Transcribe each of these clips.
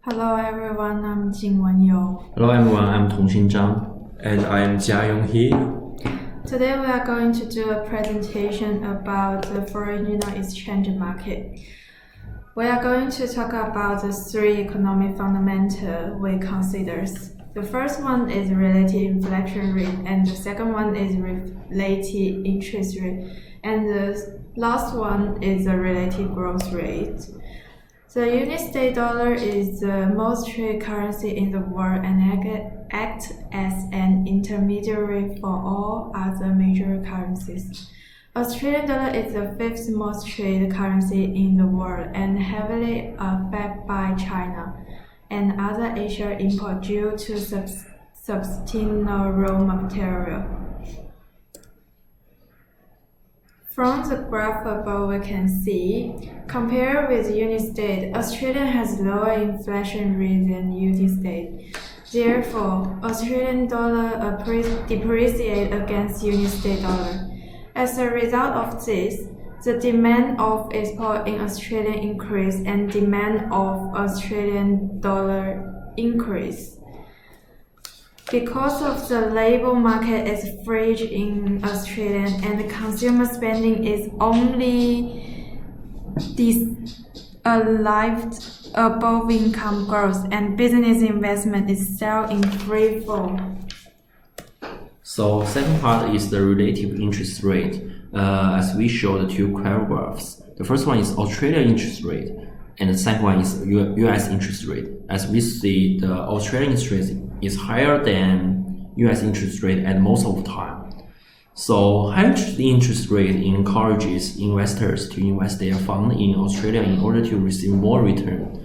Hello everyone, I'm Jingwen You. Hello everyone, I'm Tongxin Zhang. And I am Jiayong He. Today we are going to do a presentation about the foreign exchange market. We are going to talk about the three economic fundamentals we consider. The first one is relative inflation rate, and the second one is relative interest rate, and the last one is the relative growth rate. The United States dollar is the most traded currency in the world and acts as an intermediary for all other major currencies. Australian dollar is the fifth most traded currency in the world and heavily affected by China and other Asian imports due to substantial raw material. From the graph above, we can see, compared with the United States, Australia has lower inflation rate than the United States. Therefore, Australian dollar depreciates against the United States dollar. As a result of this, the demand of export in Australia increased and demand of Australian dollar increased. Because of the labor market is free in Australia and consumer spending is only aligned above income growth and business investment is still in free fall. So second part is the relative interest rate. As we show the two graphs. The first one is Australian interest rate, and the second one is US interest rate. As we see, the Australian interest rate is higher than US interest rate at most of the time. So high interest rate encourages investors to invest their fund in Australia in order to receive more return.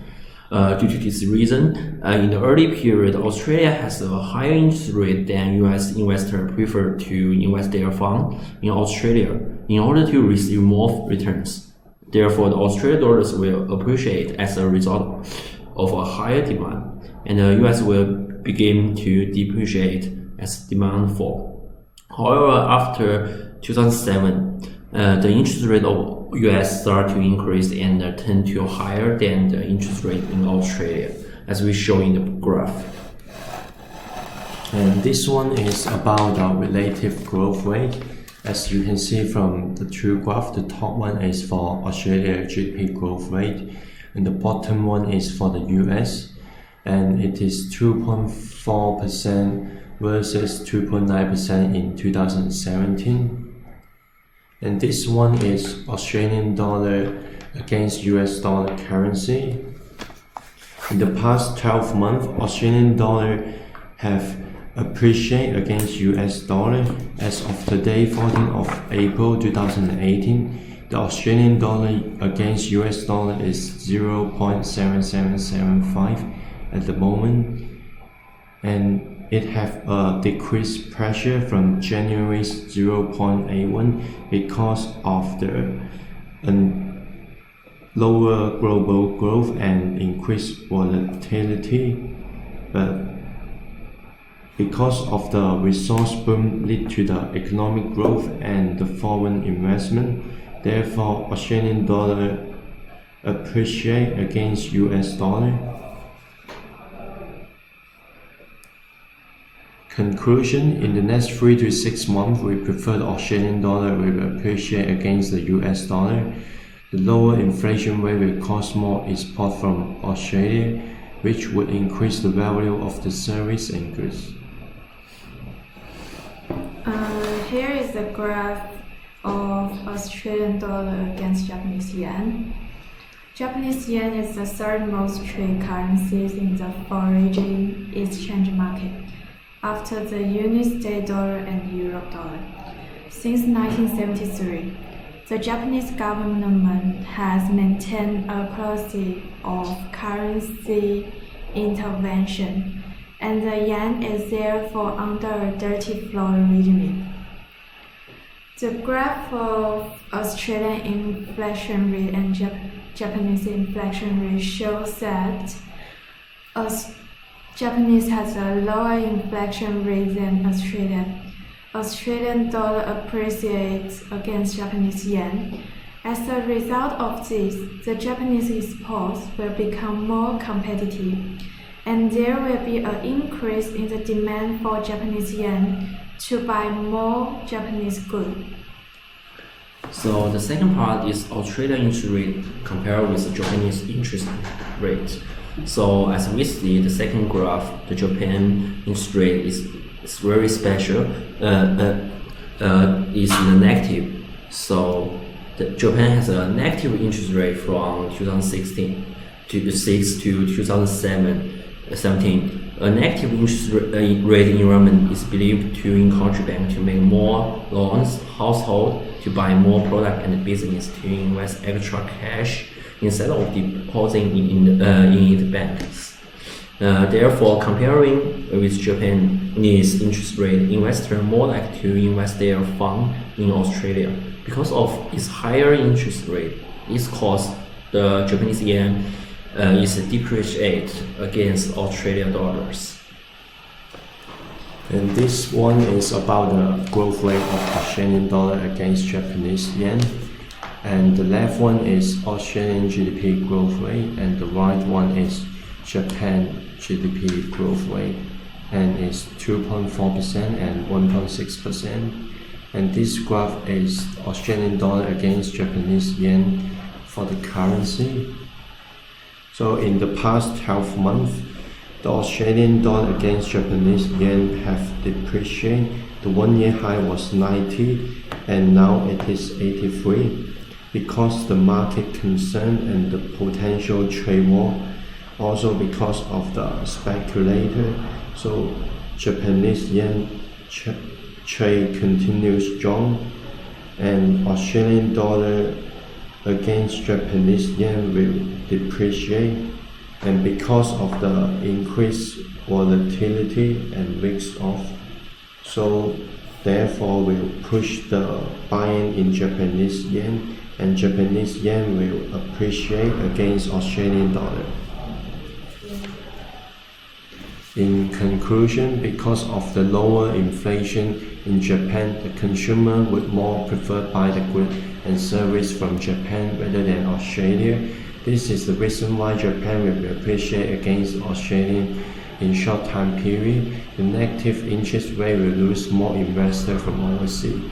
Due to this reason, in the early period, Australia has a higher interest rate than US investors prefer to invest their fund in Australia in order to receive more returns. Therefore, the Australian dollars will appreciate as a result of a higher demand, and the US will begin to depreciate as demand fall. However, after 2007, the interest rate of US started to increase and tend to higher than the interest rate in Australia, as we show in the graph. And this one is about the relative growth rate. As you can see from the two graphs, the top one is for Australia GDP growth rate, and the bottom one is for the US, and it is 2.4% versus 2.9% in 2017. And this one is Australian dollar against US dollar currency. In the past 12 months, Australian dollar have appreciated against US dollar. As of today, 14th of April 2018, the Australian dollar against US dollar is 0.7775 at the moment, and it have a decreased pressure from January's 0.81 because of the lower global growth and increased volatility, but because of the resource boom lead to the economic growth and the foreign investment, therefore Australian dollar appreciate against US dollar. Conclusion: in the next 3 to 6 months, we prefer the Australian dollar will appreciate against the US dollar. The lower inflation rate will cause more export from Australia, which would increase the value of the service and goods. Here is the graph of Australian dollar against Japanese yen. Japanese yen is the third most traded currency in the foreign exchange market, after the United States dollar and Euro dollar. Since 1973, the Japanese government has maintained a policy of currency intervention, and the yen is therefore under a dirty floor regime. The graph of Australian inflation rate and Japanese inflation rate shows that Japanese has a lower inflation rate than Australian. Australian dollar appreciates against Japanese yen, As a result of this, the Japanese exports will become more competitive, and there will be an increase in the demand for Japanese yen to buy more Japanese goods. So the second part is Australian interest rate compared with the Japanese interest rate. So as we see the second graph, the Japan interest rate is very special. Is in the negative. So Japan has a negative interest rate from 2016 to 2017. A negative interest rate environment is believed to encourage banks to make more loans, household to buy more product, and business to invest extra cash instead of depositing in the banks. Therefore, comparing with Japanese interest rate, investors more likely to invest their fund in Australia. Because of its higher interest rate, this caused the Japanese yen is depreciate against Australian dollars. And this one is about the growth rate of Australian dollar against Japanese yen. And the left one is Australian GDP growth rate, and the right one is Japan GDP growth rate, and it's 2.4% and 1.6%. And this graph is Australian dollar against Japanese yen for the currency. So in the past 12 months, the Australian dollar against Japanese yen have depreciated. The 1 year high was 90 and now it is 83 because the market concern and the potential trade war, also because of the speculator. So Japanese yen trade continues strong, and Australian dollar against Japanese yen will depreciate, and because of the increased volatility and risk off, so therefore will push the buying in Japanese yen, and Japanese yen will appreciate against Australian dollar. In conclusion, because of the lower inflation in Japan, the consumer would more prefer buy the goods and service from Japan rather than Australia. This is the reason why Japan will appreciate against Australia in short time period. The negative interest rate will lose more investors from overseas,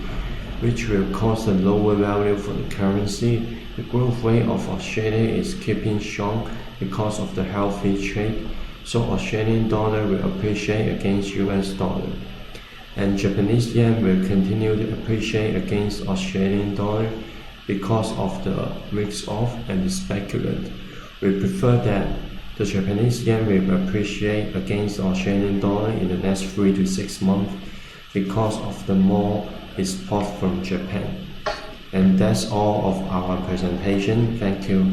which will cause a lower value for the currency. The growth rate of Australia is keeping strong because of the healthy trade. So Australian dollar will appreciate against US dollar, and Japanese yen will continue to appreciate against Australian dollar because of the risk off and the speculant. We prefer that the Japanese yen will appreciate against Australian dollar in the next 3 to 6 months because of the more export from Japan. And that's all of our presentation. Thank you.